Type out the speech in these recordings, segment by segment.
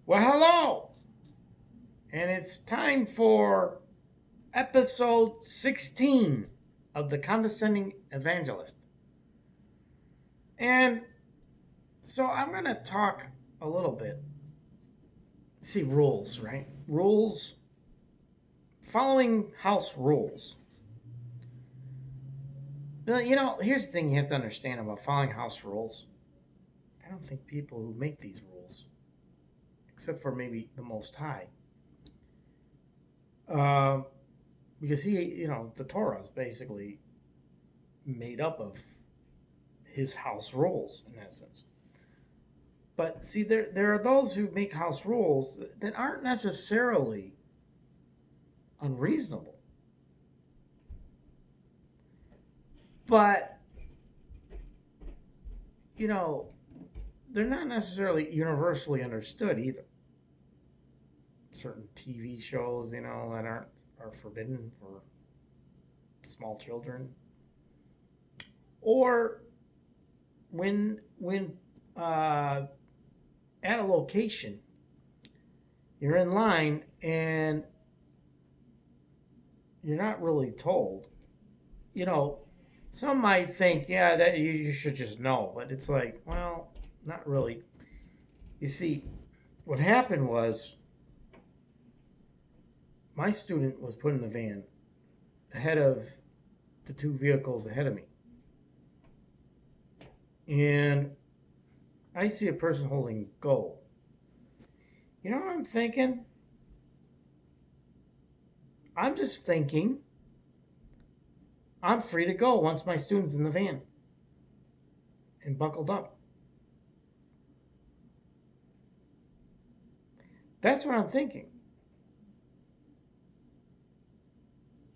Well, hello, and it's time for episode 16 of The Condescending Evangelist. And so I'm going to talk a little bit. See, rules, right? Rules, following house rules. Now, here's the thing you have to understand about following house rules. I don't think people who make these rules, except for maybe the Most High, uh, because the Torah is basically made up of his house rules in essence. But see, there are those who make house rules that aren't necessarily unreasonable, but they're not necessarily universally understood either. Certain TV shows, that are forbidden for small children, or when at a location you're in line and you're not really told. Some might think, yeah, that you should just know, but it's like, well, not really. You see, what happened was my student was put in the van ahead of the two vehicles ahead of me. And I see a person holding gold. You know what I'm thinking? I'm just thinking I'm free to go once my student's in the van and buckled up. That's what I'm thinking.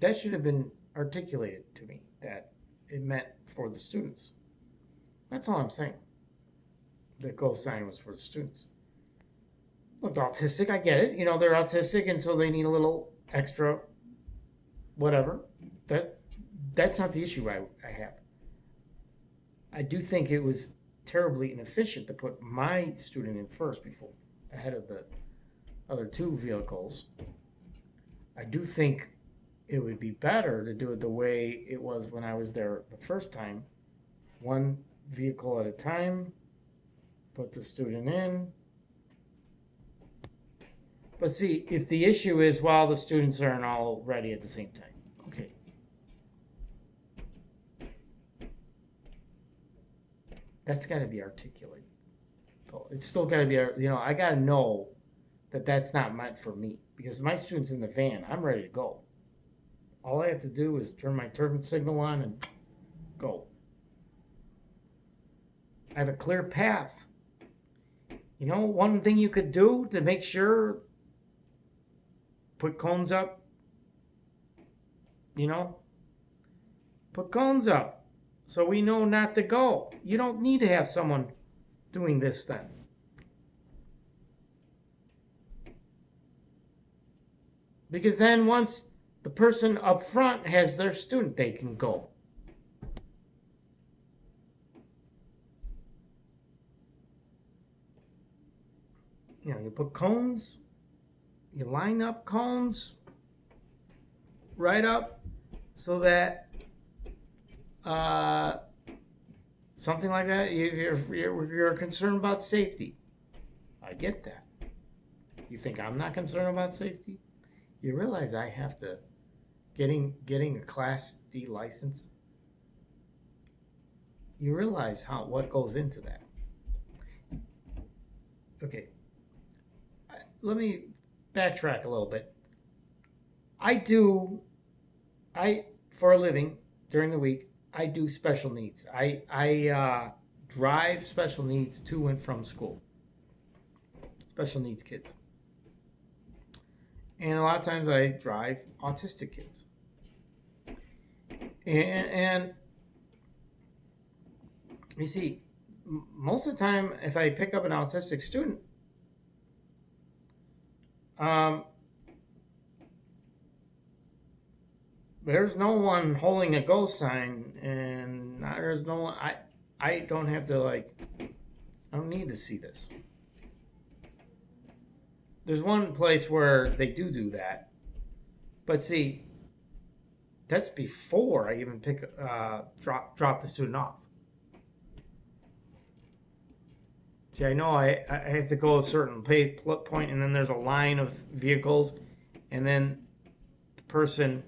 That should have been articulated to me, that it meant for the students. That's all I'm saying. The go sign was for the students. Look, autistic, I get it. They're autistic, and so they need a little extra whatever. That's not the issue I have. I do think it was terribly inefficient to put my student in first ahead of the other two vehicles. I do think it would be better to do it the way it was when I was there the first time. One vehicle at a time, put the student in. But see, if the issue is, well, the students aren't all ready at the same time. Okay. That's got to be articulated. It's still got to be, I got to know that that's not meant for me. Because my student's in the van, I'm ready to go. All I have to do is turn my turn signal on and go. I have a clear path. One thing you could do to make sure, put cones up. Put cones up so we know not to go. You don't need to have someone doing this then. Because then once the person up front has their student, they can go. You put cones, you line up cones right up so that something like that, you're concerned about safety. I get that. You think I'm not concerned about safety? You realize I have to getting a Class D license. You realize what goes into that. Okay. Let me backtrack a little bit. For a living during the week, I do special needs. I drive special needs to and from school. Special needs kids. And a lot of times I drive autistic kids. And you see, most of the time, if I pick up an autistic student, there's no one holding a go sign, and there's no one. I don't have to I don't need to see this. there's one place where they do that, but see, that's before I even drop the student off. See, I know I have to go a certain point, and then there's a line of vehicles, and then the person.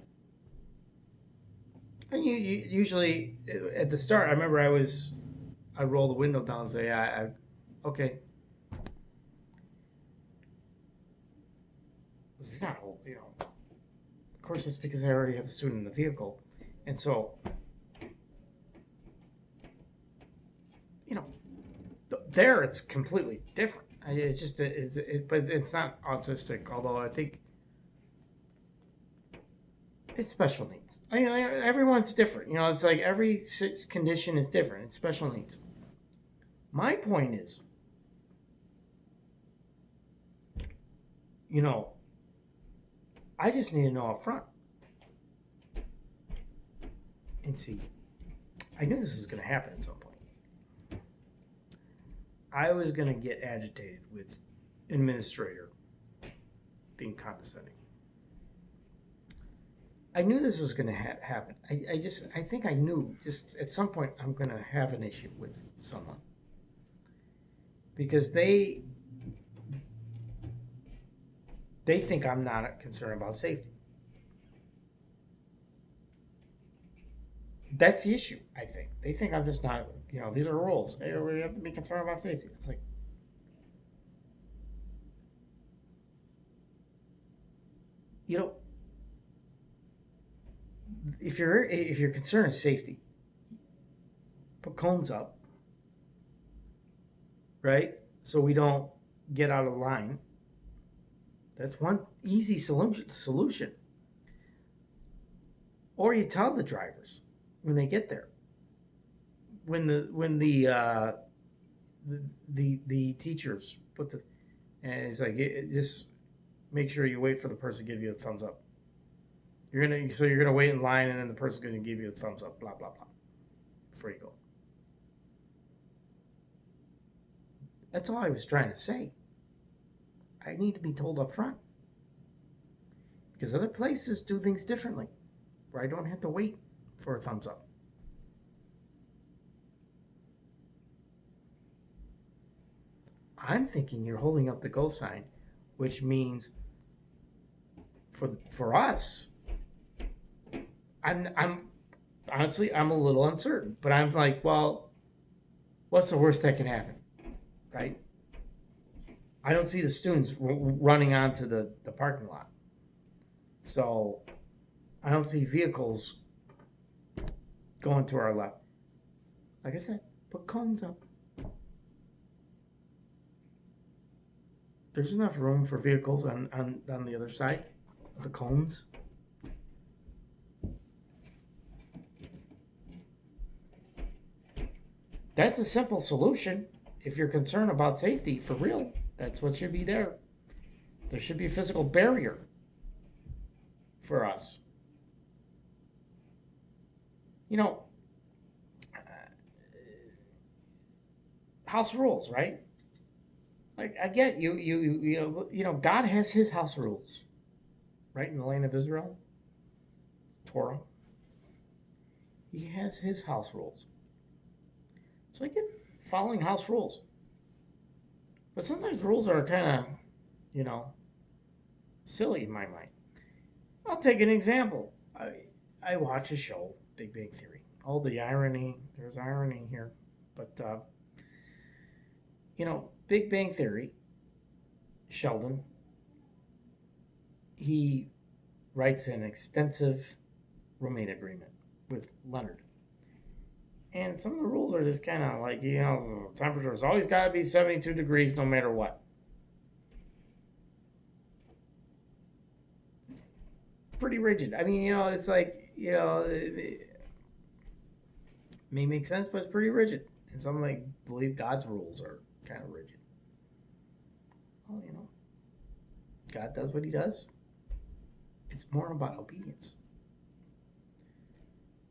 And you usually at the start, I remember I roll the window down and say, okay. It's not old, Of course, it's because I already have the student in the vehicle, and so, there it's completely different. It's just but it's not autistic. Although I think it's special needs. Everyone's different. It's like every condition is different. It's special needs. My point is, I just need to know up front. And see, I knew this was going to happen at some point. I was going to get agitated with administrator being condescending. I knew this was going to happen. I think I knew just at some point I'm going to have an issue with someone. Because they think I'm not concerned about safety. That's the issue, I think. They think I'm just not, these are rules. Hey, we have to be concerned about safety. It's like, if your concern is safety, put cones up, right? So we don't get out of line. That's one easy solution. Or you tell the drivers when they get there. When the teachers and it's like just make sure you wait for the person to give you a thumbs up. You're gonna wait in line, and then the person's gonna give you a thumbs up, blah blah blah, before you go. That's all I was trying to say. I need to be told up front, because other places do things differently, where I don't have to wait for a thumbs up. I'm thinking you're holding up the go sign, which means for us, I'm honestly I'm a little uncertain, but I'm like, well, what's the worst that can happen, right? I don't see the students running onto the parking lot, so I don't see vehicles going to our left. Like I said, put cones up. There's enough room for vehicles on the other side of the cones. That's a simple solution. If you're concerned about safety, for real, that's what should be there. There should be a physical barrier for us. House rules, right? Like, I get God has his house rules, right? In the land of Israel, Torah, he has his house rules. So I get following house rules. But sometimes rules are kind of, silly in my mind. I'll take an example. I watch a show, Big Bang Theory. All the irony, there's irony here. But, Big Bang Theory, Sheldon, he writes an extensive roommate agreement with Leonard. And some of the rules are just kind of like, the temperature's always got to be 72 degrees no matter what. It's pretty rigid. I mean, it's like, it may make sense, but it's pretty rigid. And some believe God's rules are kind of rigid. Well, God does what he does. It's more about obedience.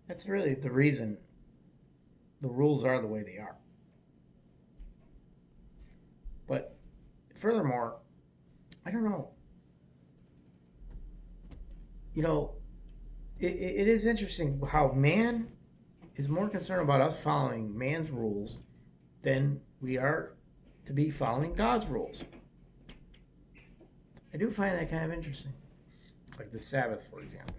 That's really the reason the rules are the way they are. But furthermore, I don't know. You know, it is interesting how man is more concerned about us following man's rules than we are to be following God's rules. I do find that kind of interesting. Like the Sabbath, for example.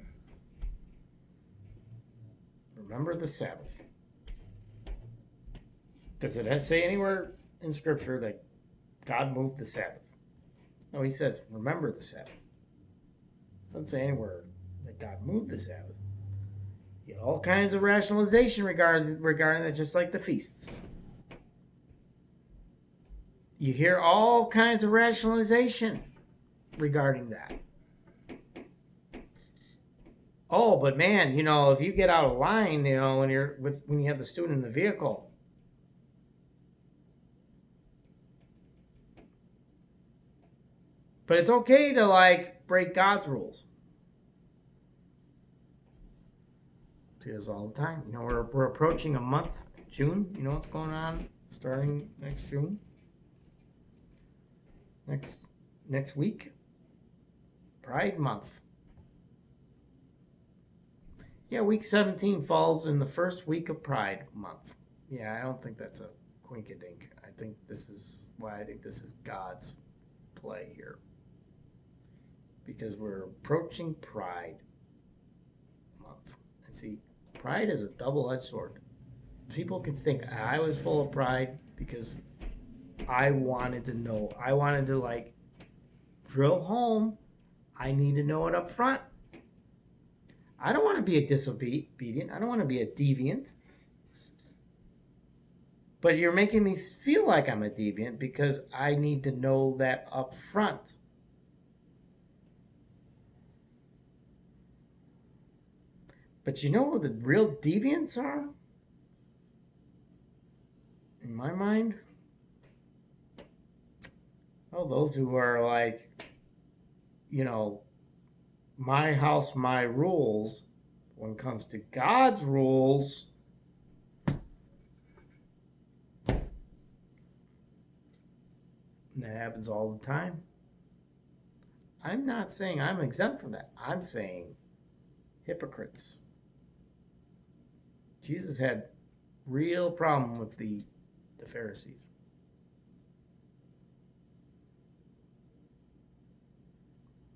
Remember the Sabbath. Does it say anywhere in Scripture that God moved the Sabbath? No, he says, remember the Sabbath. It doesn't say anywhere that God moved the Sabbath. You get all kinds of rationalization regarding that, just like the feasts. You hear all kinds of rationalization regarding that. Oh, but man, if you get out of line, when you have the student in the vehicle, but it's okay to break God's rules. See this all the time. We're approaching a month, June. You know what's going on starting next June? Next week, Pride Month. Yeah, week 17 falls in the first week of Pride Month. Yeah, I don't think that's a quinkadink. I think this is God's play here. Because we're approaching Pride Month. And see, pride is a double-edged sword. People can think I was full of pride because I wanted to know. I wanted to drill home. I need to know it up front. I don't want to be a disobedient. I don't want to be a deviant. But you're making me feel like I'm a deviant because I need to know that up front. But you know who the real deviants are? In my mind? Oh, those who are my house, my rules. When it comes to God's rules, that happens all the time. I'm not saying I'm exempt from that. I'm saying hypocrites. Jesus had real problem with the Pharisees.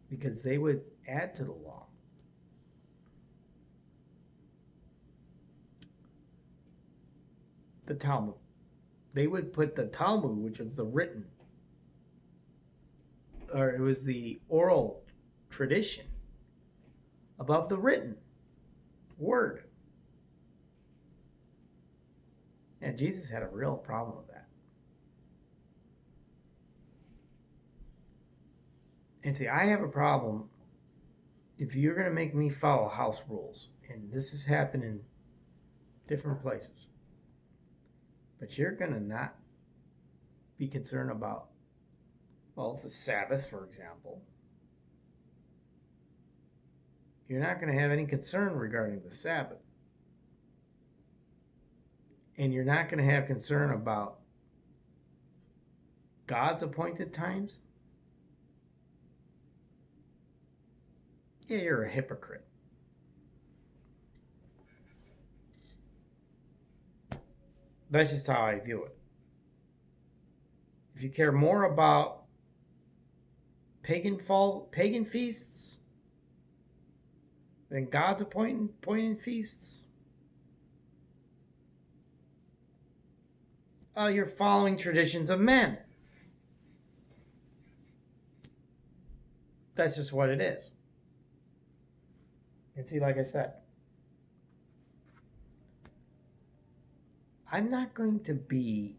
Because they would add to the law. The Talmud. They would put the Talmud, which was the written, or it was the oral tradition, above the written word. And Jesus had a real problem with that. And see, I have a problem if you're going to make me follow house rules, and this has happened in different places, but you're going to not be concerned about, the Sabbath, for example. You're not going to have any concern regarding the Sabbath. And you're not going to have concern about God's appointed times. Yeah, you're a hypocrite. That's just how I view it. If you care more about pagan feasts than God's appointed feasts, you're following traditions of men. That's just what it is. And see, like I said, I'm not going to be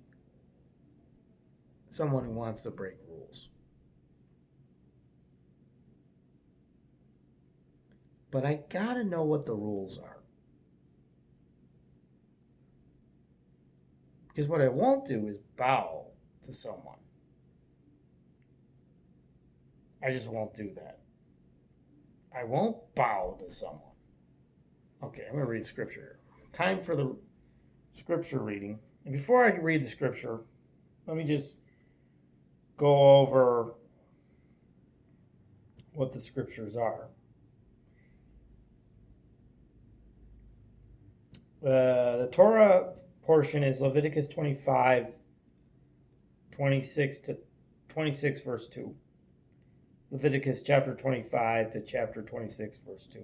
someone who wants to break rules. But I gotta know what the rules are. Because what I won't do is bow to someone. I just won't do that. I won't bow to someone. Okay, I'm going to read scripture here. Time for the scripture reading. And before I read the scripture, let me just go over what the scriptures are. The Torah portion is Leviticus 25, 26 to 26, verse 2. Leviticus chapter 25 to chapter 26, verse 2.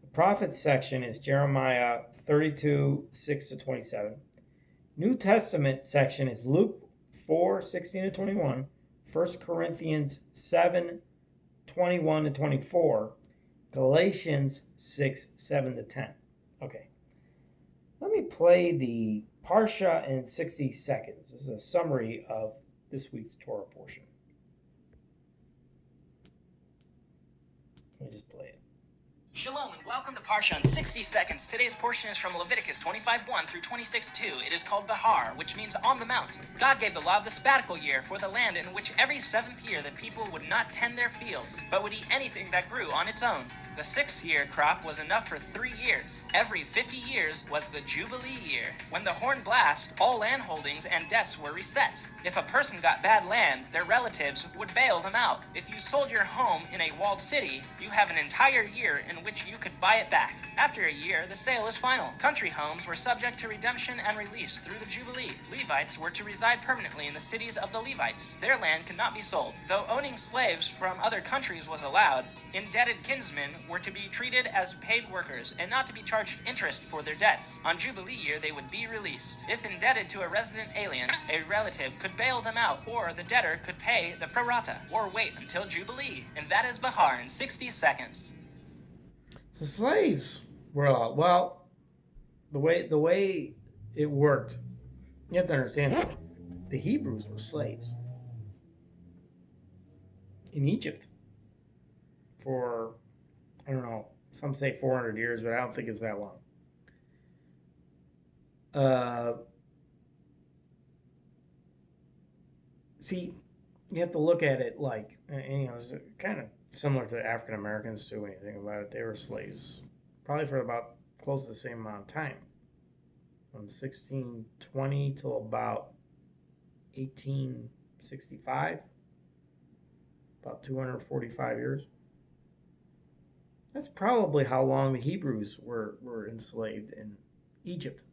The prophets section is Jeremiah 32, 6 to 27. New Testament section is Luke 4, 16 to 21, 1 Corinthians 7, 21 to 24, Galatians 6, 7 to 10. Okay. Let me play the Parsha in 60 seconds. This is a summary of this week's Torah portion. Let me just play it. Shalom and welcome to Parsha in 60 seconds. Today's portion is from Leviticus 25:1 through 26:2. It is called Bahar, which means on the mount. God gave the law of the sabbatical year for the land in which every seventh year the people would not tend their fields, but would eat anything that grew on its own. The sixth-year crop was enough for 3 years. Every 50 years was the Jubilee year. When the horn blast, all land holdings and debts were reset. If a person got bad land, their relatives would bail them out. If you sold your home in a walled city, you have an entire year in which you could buy it back. After a year, the sale is final. Country homes were subject to redemption and release through the Jubilee. Levites were to reside permanently in the cities of the Levites. Their land could not be sold. Though owning slaves from other countries was allowed, indebted kinsmen were to be treated as paid workers and not to be charged interest for their debts. On Jubilee year, they would be released. If indebted to a resident alien, a relative could bail them out, or the debtor could pay the prorata, or wait until Jubilee. And that is Bahar in 60 seconds. So slaves were well, the way it worked, you have to understand something. The Hebrews were slaves in Egypt for, I don't know, some say 400 years, but I don't think it's that long. See, you have to look at it like, it's kind of similar to African Americans too, when you think about it. They were slaves probably for about close to the same amount of time, from 1620 till about 1865, about 245 years. That's probably how long the Hebrews were enslaved in Egypt.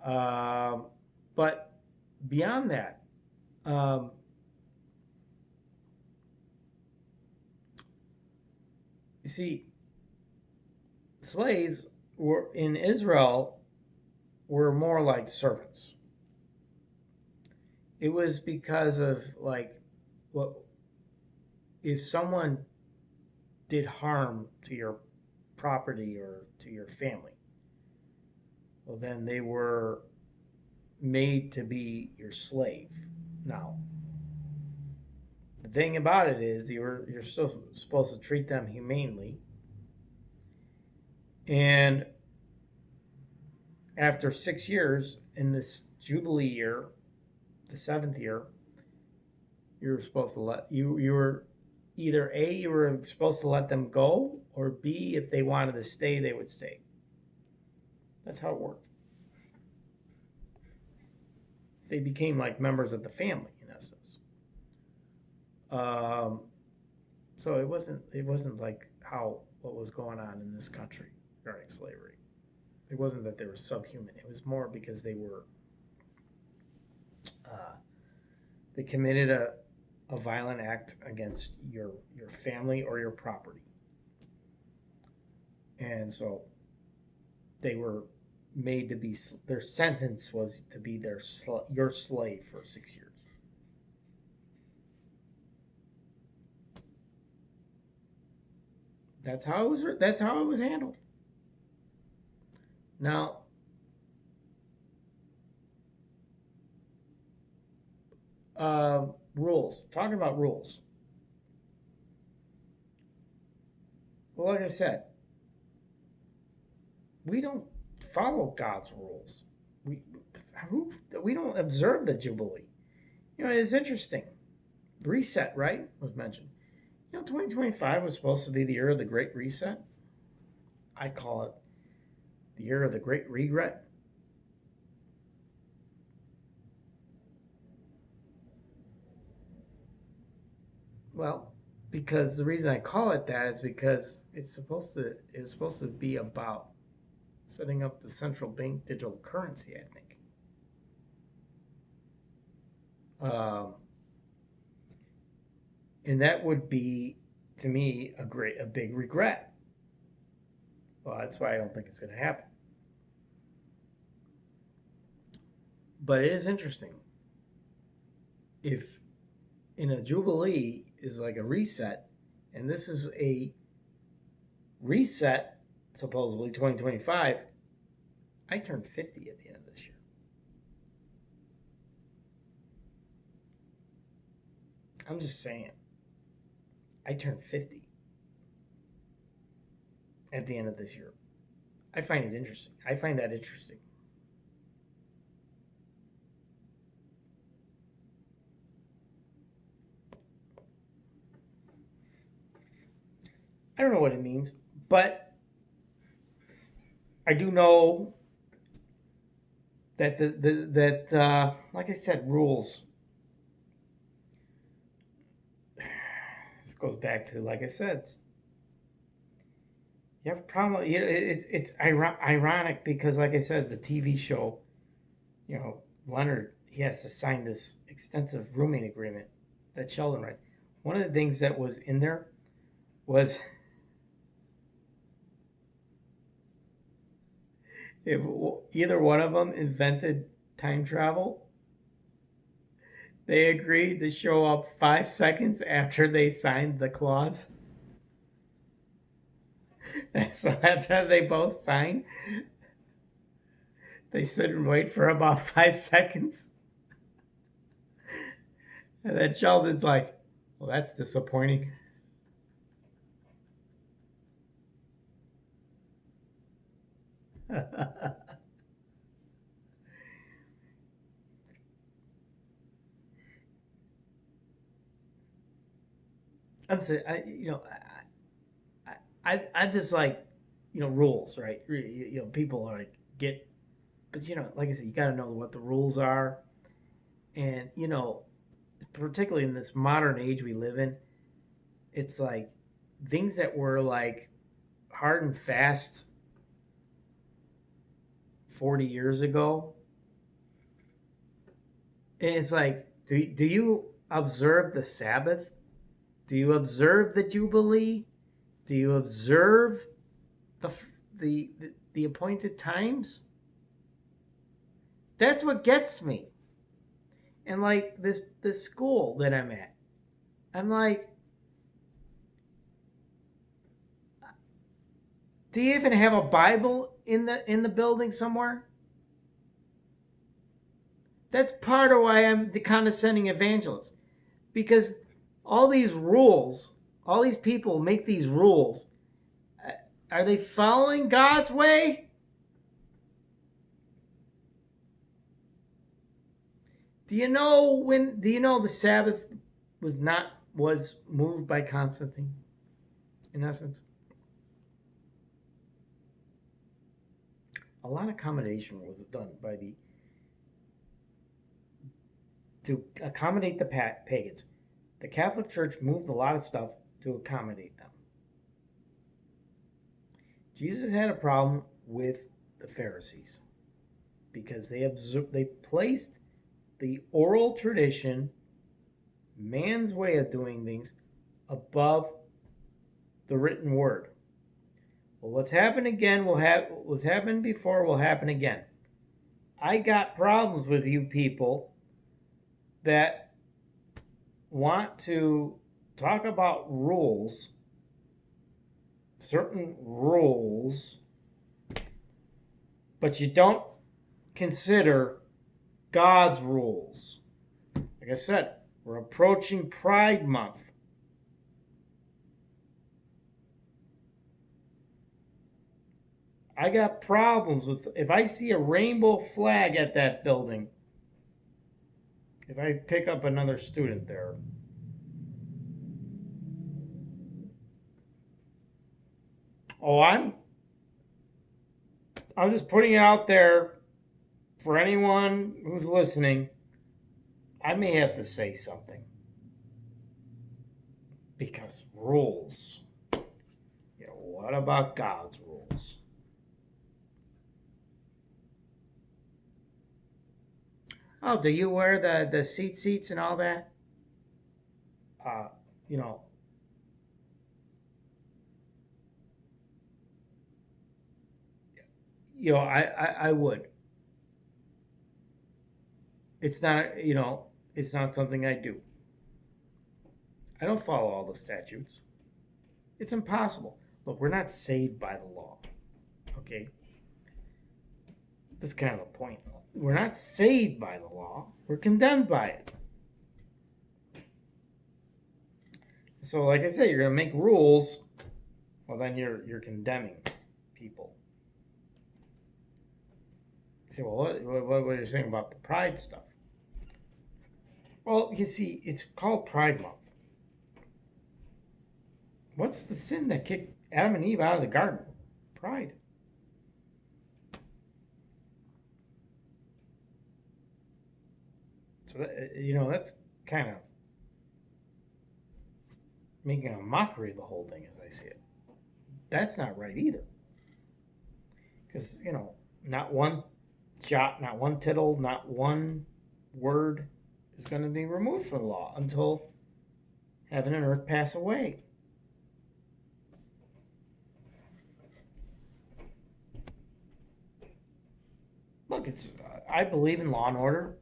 But beyond that, you see, slaves were in Israel were more like servants. It was because of if someone did harm to your property or to your family, well, then they were made to be your slave. Now, the thing about it is you're still supposed to treat them humanely. And after 6 years in this Jubilee year, the 7th year, you were supposed to you were either A, you were supposed to let them go, or B, if they wanted to stay, they would stay. That's how it worked. They became like members of the family in essence. So it wasn't like what was going on in this country regarding slavery. It wasn't that they were subhuman. It was more because they committed a violent act against your family or your property, and so they were made to be. Their sentence was to be your slave for 6 years. That's how it was handled. Now, rules. Talking about rules. Well, like I said, we don't follow God's rules. We don't observe the Jubilee. It's interesting. Reset, right, was mentioned. 2025 was supposed to be the year of the Great Reset. I call it the year of the Great Regret. Well, because the reason I call it that is because it's supposed to be about setting up the central bank digital currency, I think. Um, and that would be, to me, a big regret. Well, that's why I don't think it's going to happen. But it is interesting. If in a jubilee is like a reset, and this is a reset, supposedly 2025, I turned 50 at the end of this year. I'm just saying. I turned 50 at the end of this year. I find it interesting. I find that interesting. I don't know what it means, but I do know that like I said, rules. This goes back to, like I said, you have a problem. It's ironic because, like I said, the TV show, Leonard, he has to sign this extensive rooming agreement that Sheldon writes. One of the things that was in there was if either one of them invented time travel, they agreed to show up 5 seconds after they signed the clause. So after they both signed, they sit and wait for about 5 seconds. And then Sheldon's like, well, that's disappointing. I'm saying, I just like, rules, right? People are like, but like I said, you got to know what the rules are. And, particularly in this modern age we live in, it's like things that were like hard and fast 40 years ago. And it's like, do you observe the Sabbath? Do you observe the Jubilee? Do you observe the appointed times? That's what gets me. And like this school that I'm at, I'm like, do you even have a Bible in the building somewhere? That's part of why I'm the condescending evangelist. Because all these rules, all these people make these rules. Are they following God's way? Do you know the Sabbath was moved by Constantine, in essence? A lot of accommodation was done to accommodate the pagans. The Catholic Church moved a lot of stuff to accommodate them. Jesus had a problem with the Pharisees because they placed the oral tradition, man's way of doing things, above the written word. Well, what's happened again what's happened before will happen again. I got problems with you people that want to talk about rules, certain rules, but you don't consider God's rules. Like I said, we're approaching Pride Month. I got problems with if I see a rainbow flag at that building, if I pick up another student there. Oh, I'm just putting it out there for anyone who's listening. I may have to say something. Because rules. What about God's rules? Oh, do you wear the seats and all that? Uh, you know, I would. It's not, it's not something I do. I don't follow all the statutes. It's impossible. Look, we're not saved by the law. Okay? That's kind of the point. We're not saved by the law. We're condemned by it. So, like I said, you're going to make rules. Well, then you're condemning people. You say, well, what are you saying about the pride stuff? Well, you see, it's called Pride Month. What's the sin that kicked Adam and Eve out of the garden? Pride. So that's kind of making a mockery of the whole thing, as I see it. That's not right either. Because not one jot, not one tittle, not one word is going to be removed from the law until heaven and earth pass away. Look, I believe in law and order.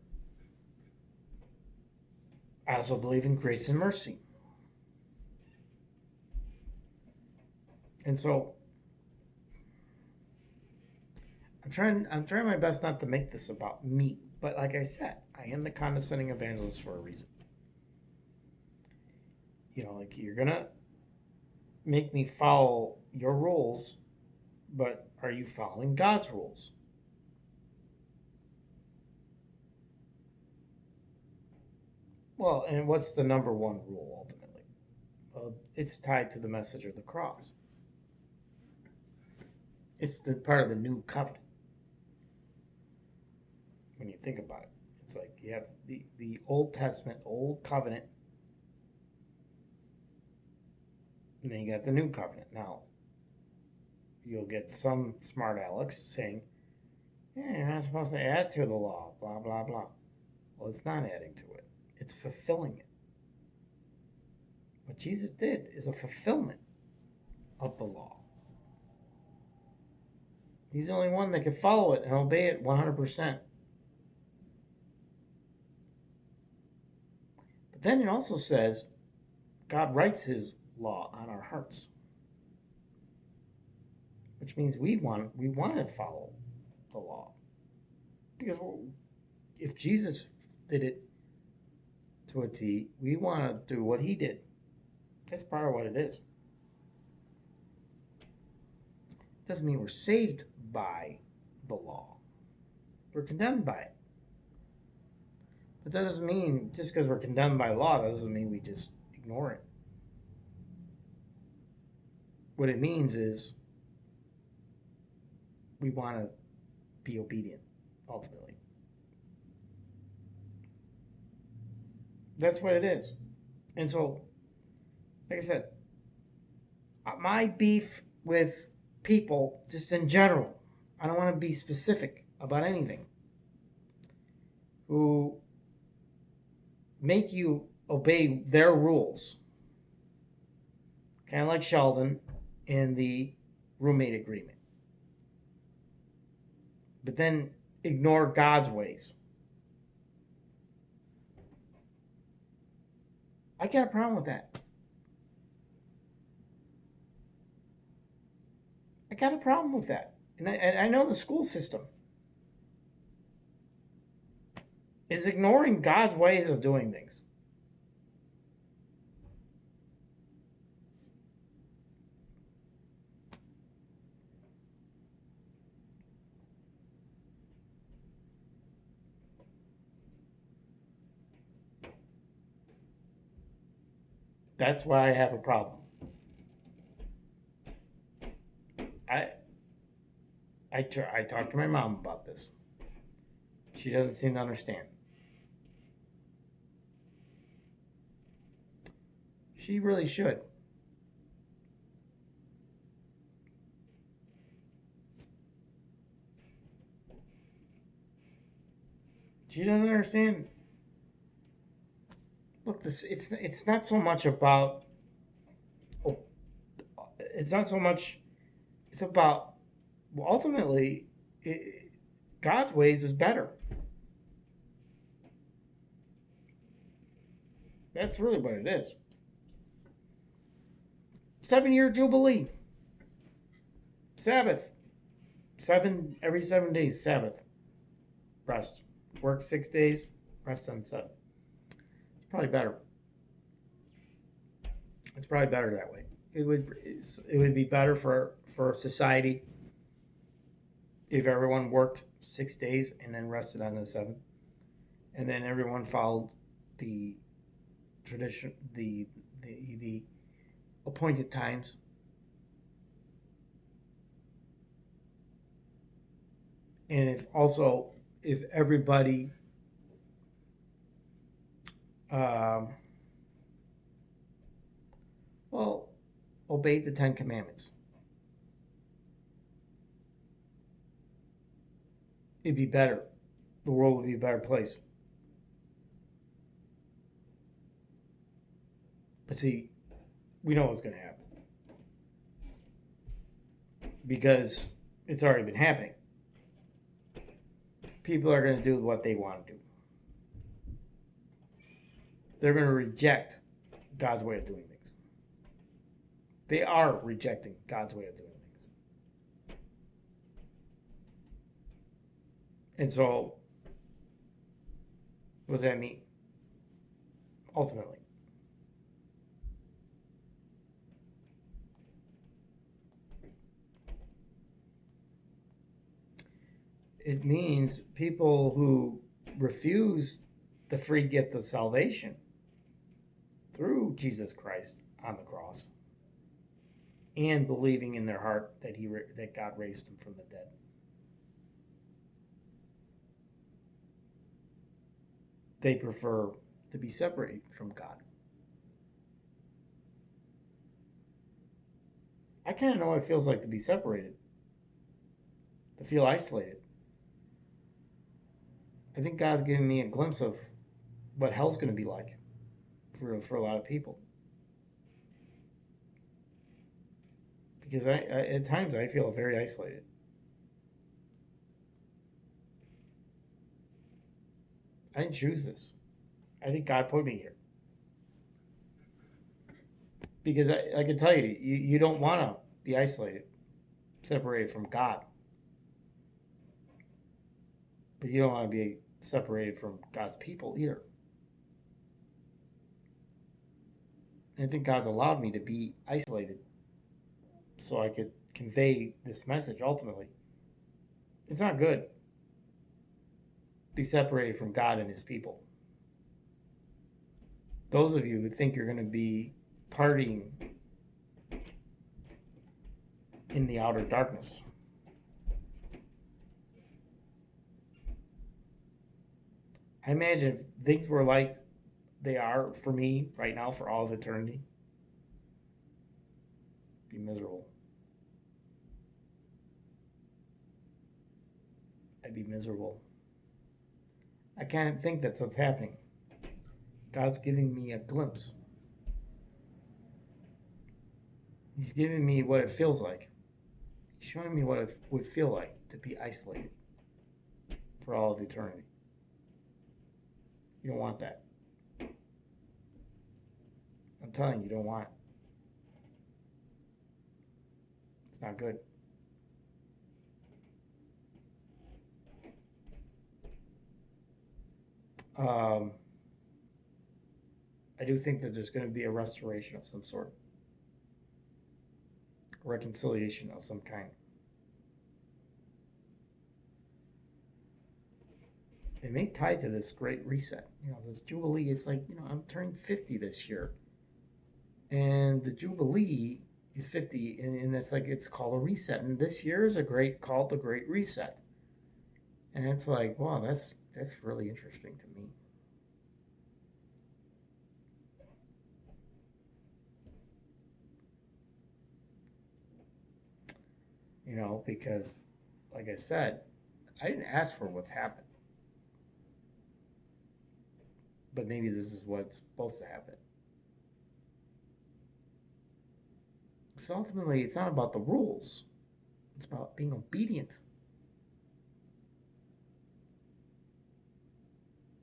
I also believe in grace and mercy. And so I'm trying my best not to make this about me, but like I said, I am the condescending evangelist for a reason. Like you're gonna make me follow your rules, but are you following God's rules? Well, and what's the number one rule ultimately? Well, it's tied to the message of the cross. It's the part of the new covenant. When you think about it, it's like you have the Old Testament, Old Covenant, and then you got the new covenant. Now, you'll get some smart Alex saying, yeah, you're not supposed to add to the law, blah, blah, blah. Well, it's not adding to it. It's fulfilling it. What Jesus did is a fulfillment of the law. He's the only one that can follow it and obey it 100%. But then it also says God writes his law on our hearts, which means we want to follow the law. Because if Jesus did it to a T, we want to do what he did. That's part of what it is. Doesn't mean we're saved by the law. We're condemned by it. But that doesn't mean, just because we're condemned by law, that doesn't mean we just ignore it. What it means is we want to be obedient, ultimately. That's what it is. And so, like I said, my beef with people, just in general, I don't want to be specific about anything, who make you obey their rules. Kind of like Sheldon in the roommate agreement. But then ignore God's ways. I got a problem with that. I got a problem with that. And I know the school system is ignoring God's ways of doing things. That's why I have a problem. I talked to my mom about this. She doesn't seem to understand. She really should. She doesn't understand. Look, it's not so much about. Oh, it's not so much. It's about. Well, ultimately, God's ways is better. That's really what it is. 7-year Jubilee. Sabbath. Every 7 days, Sabbath. Rest. Work 6 days, rest on 7. It's probably better. It's probably better that way. It would be better for society if everyone worked 6 days and then rested on the 7th, and then everyone followed the tradition, the appointed times. And if everybody obeyed the 10 Commandments, it'd be better. The world would be a better place. But see, we know what's going to happen because it's already been happening. People are going to do what they want to do. They're going to reject God's way of doing things. They are rejecting God's way of doing things. And so, what does that mean? Ultimately, it means people who refuse the free gift of salvation through Jesus Christ on the cross and believing in their heart that God raised him from the dead. They prefer to be separated from God. I kind of know what it feels like to be separated, to feel isolated. I think God's giving me a glimpse of what hell's going to be like for a lot of people. Because at times I feel very isolated. I didn't choose this. I think God put me here. Because I can tell you don't want to be isolated, separated from God. But you don't want to be separated from God's people either. And I think God's allowed me to be isolated so I could convey this message ultimately. It's not good to be separated from God and his people. Those of you who think you're going to be partying in the outer darkness, I imagine if things were like they are for me right now for all of eternity, I'd be miserable. I'd be miserable. I can't think that's what's happening. God's giving me a glimpse. He's giving me what it feels like. He's showing me what it would feel like to be isolated for all of eternity. You don't want that. I'm telling you, you don't want it. It's not good. I do think that there's going to be a restoration of some sort, a reconciliation of some kind. It may tie to this great reset. This Jubilee, it's like, I'm turning 50 this year. And the Jubilee is 50, and it's called a reset. And this year is called the Great Reset. And it's like, wow, that's really interesting to me. because, like I said, I didn't ask for what's happened. But maybe this is what's supposed to happen. So ultimately, it's not about the rules. It's about being obedient.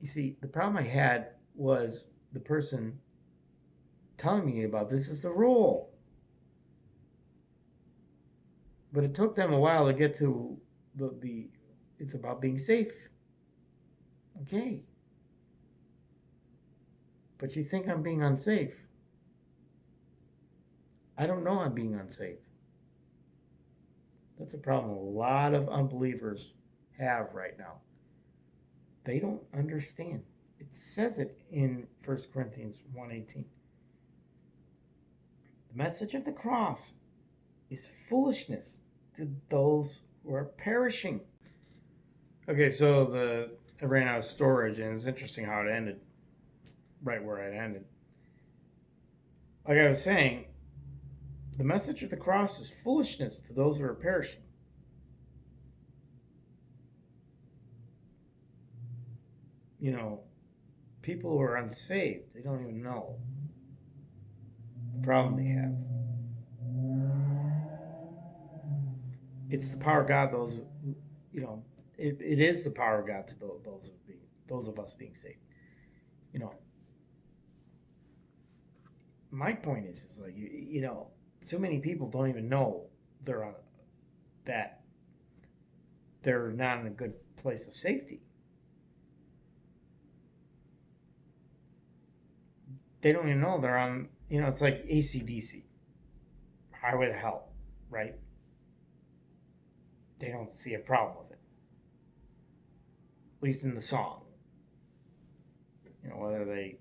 You see, the problem I had was the person telling me about this is the rule. But it took them a while to get to the it's about being safe. Okay. But you think I'm being unsafe. I don't know I'm being unsafe. That's a problem a lot of unbelievers have right now. They don't understand. It says it in 1 Corinthians 1:18. The message of the cross is foolishness to those who are perishing. Okay, so I ran out of storage, and it's interesting how it ended right where it ended. Like I was saying, the message of the cross is foolishness to those who are perishing. People who are unsaved, they don't even know the problem they have. It's the power of God. It is the power of God to those of us being saved. My point is like so many people don't even know that they're not in a good place of safety. They don't even know they're on. It's like AC/DC, highway to hell, right? They don't see a problem with it, at least in the song. Whether they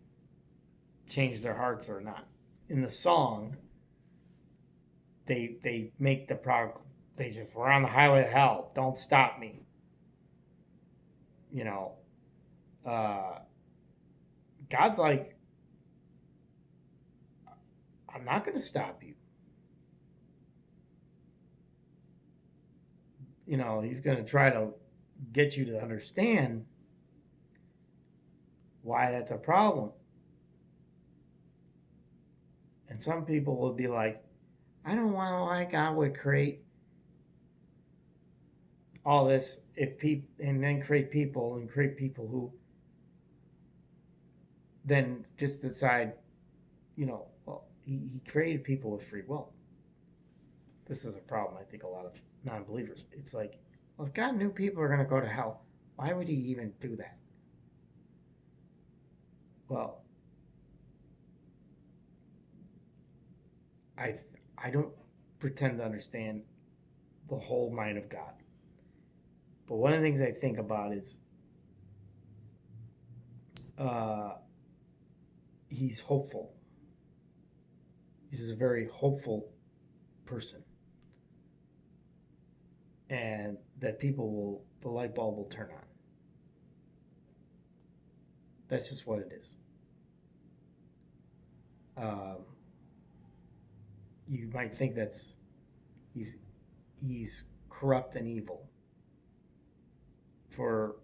change their hearts or not. In the song, they make the product. We're on the highway to hell. Don't stop me. God's like, I'm not going to stop you. He's going to try to get you to understand why that's a problem. And some people will be like, I don't want why God would create all this and then create people who then just decide, well, he created people with free will. This is a problem, I think, a lot of non-believers. It's like, well, if God knew people are going to go to hell, why would he even do that? Well, I don't pretend to understand the whole mind of God. But one of the things I think about is he's hopeful. He's a very hopeful person. And that the light bulb will turn on. That's just what it is. You might think he's corrupt and evil for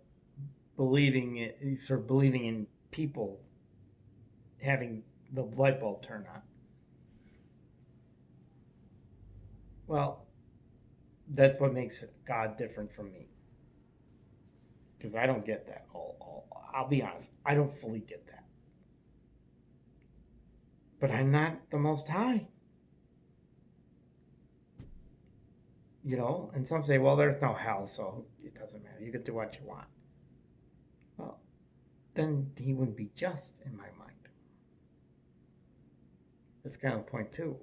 believing in people having the light bulb turn on. Well, that's what makes God different from me. Because I don't get that. I'll be honest, I don't fully get that. But I'm not the Most High. And some say, well, there's no hell, so it doesn't matter. You can do what you want. Well, then he wouldn't be just in my mind. That's kind of the point, too.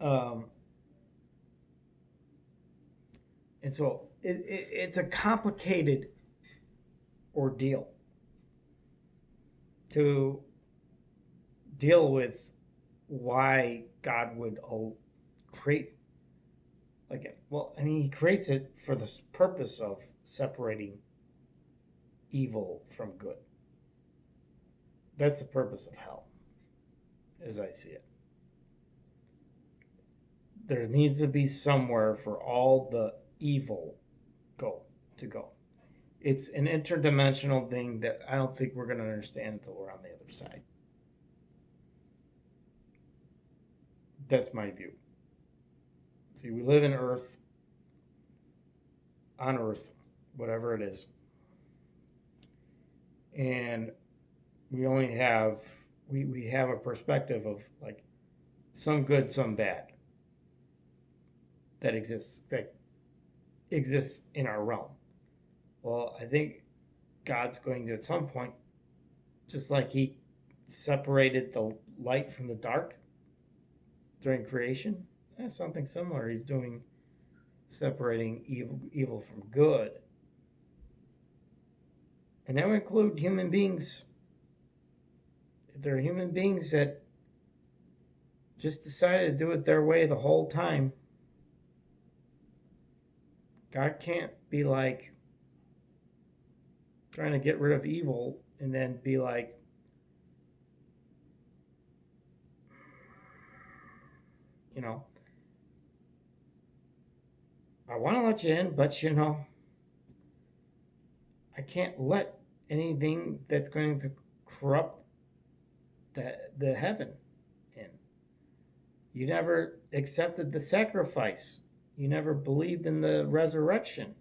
And so it's a complicated ordeal to deal with why God would create he creates it for the purpose of separating evil from good. That's the purpose of hell, as I see it. There needs to be somewhere for all the evil to go. It's an interdimensional thing that I don't think we're going to understand until we're on the other side. That's my view. See, we live in Earth, on Earth, whatever it is, and we only have we have a perspective of like some good, some bad that exists in our realm. Well, I think God's going to at some point, just like He separated the light from the dark during creation, that's something similar. He's doing separating evil from good. And that would include human beings. If there are human beings that just decided to do it their way the whole time, God can't be like trying to get rid of evil and then be like, you know, I want to let you in, but you know, I can't let anything that's going to corrupt the heaven in. You never accepted the sacrifice. You never believed in the resurrection.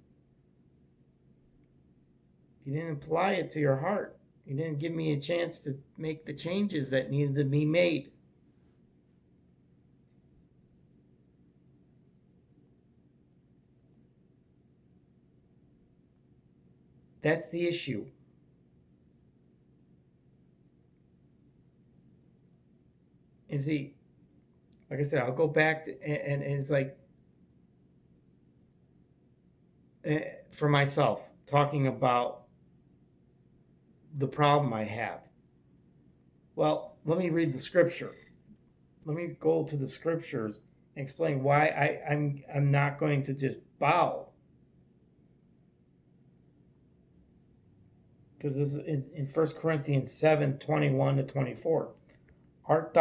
You didn't apply it to your heart. You didn't give me a chance to make the changes that needed to be made. That's the issue. And see, like I said, I'll go back to, and it's like, for myself, talking about the problem I have. Well, let me read the scripture. Let me go to the scriptures and explain why I'm not going to just bow. Because this is in 1 Corinthians 7:21-24. Art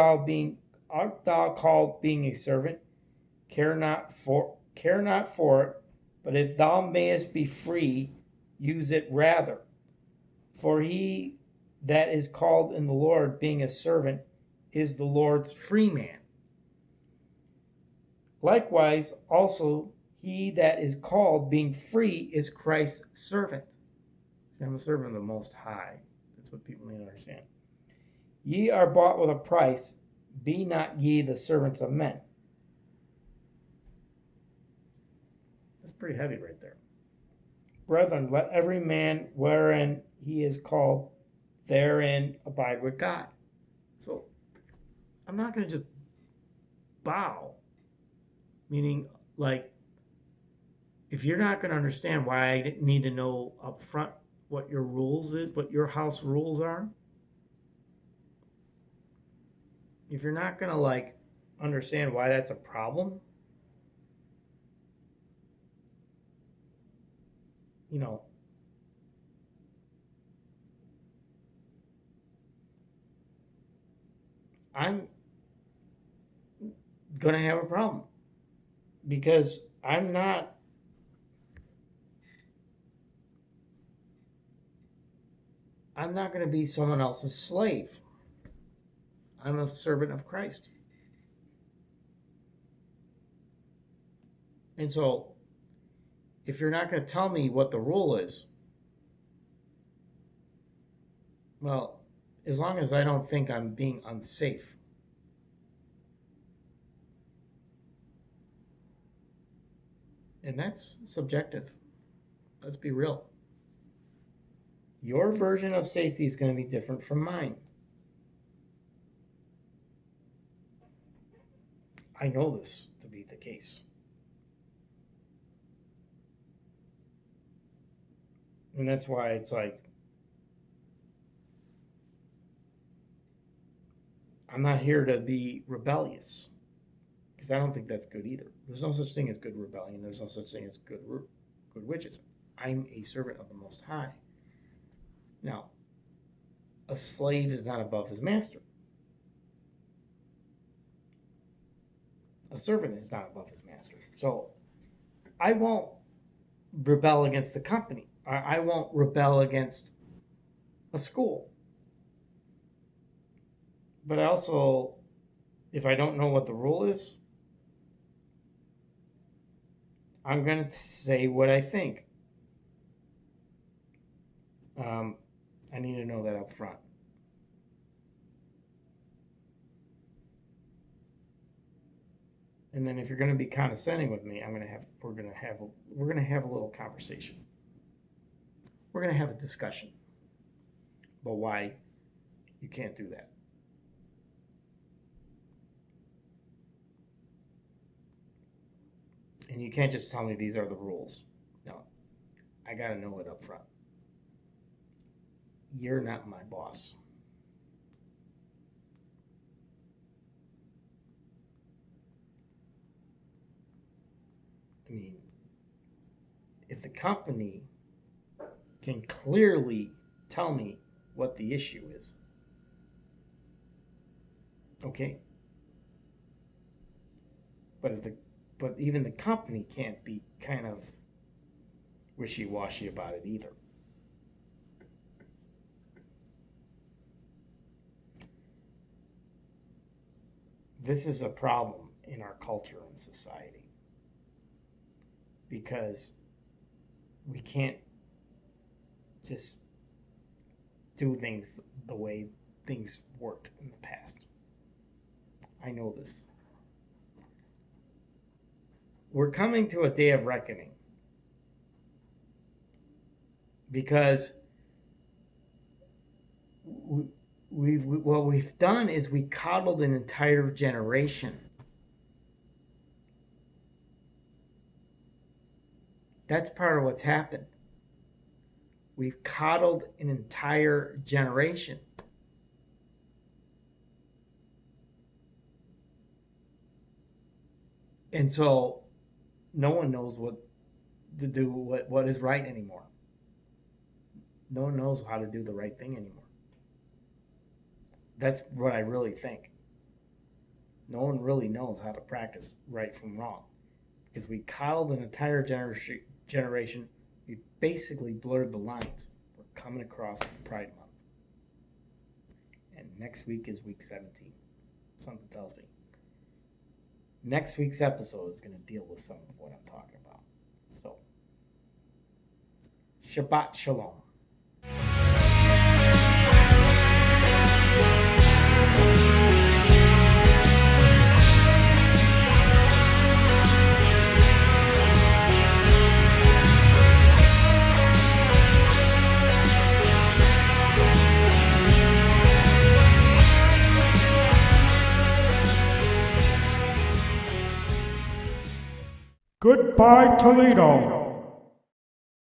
thou called being a servant? Care not for it, but if thou mayest be free, use it rather. For he that is called in the Lord, being a servant, is the Lord's free man. Likewise, also he that is called, being free, is Christ's servant. I'm a servant of the Most High. That's what people need to understand. Ye are bought with a price. Be not ye the servants of men. That's pretty heavy right there. Brethren, let every man wherein he is called, therein abide with God. So I'm not going to just bow. Meaning, like, if you're not going to understand why I need to know up front what your rules is, what your house rules are, if you're not going to like understand why that's a problem, you know, I'm going to have a problem because I'm not going to be someone else's slave. I'm a servant of Christ. And so, if you're not going to tell me what the rule is, well, as long as I don't think I'm being unsafe, and that's subjective. Let's be real. Your version of safety is going to be different from mine. I know this to be the case. And that's why it's like, I'm not here to be rebellious, because I don't think that's good either. There's no such thing as good rebellion. There's no such thing as good witches. I'm a servant of the Most High. Now, a slave is not above his master. A servant is not above his master. So I won't rebel against the company. I won't rebel against a school. But also, if I don't know what the rule is, I'm going to say what I think. I need to know that up front. And then if you're going to be condescending with me, we're going to have a little conversation. We're going to have a discussion about why you can't do that. And you can't just tell me these are the rules. No, I got to know it up front. You're not my boss. I mean, if the company can clearly tell me what the issue is, okay. But even the company can't be kind of wishy-washy about it either. This is a problem in our culture and society because we can't just do things the way things worked in the past. I know this. We're coming to a day of reckoning because what we've done is we coddled an entire generation. That's part of what's happened. We've coddled an entire generation. And so no one knows what to do, what is right anymore. No one knows how to do the right thing anymore. That's what I really think. No one really knows how to practice right from wrong because we coddled an entire generation. We basically blurred the lines. We're coming across Pride Month. And next week is week 17. Something tells me. Next week's episode is going to deal with some of what I'm talking about. So, Shabbat Shalom. Goodbye, Toledo.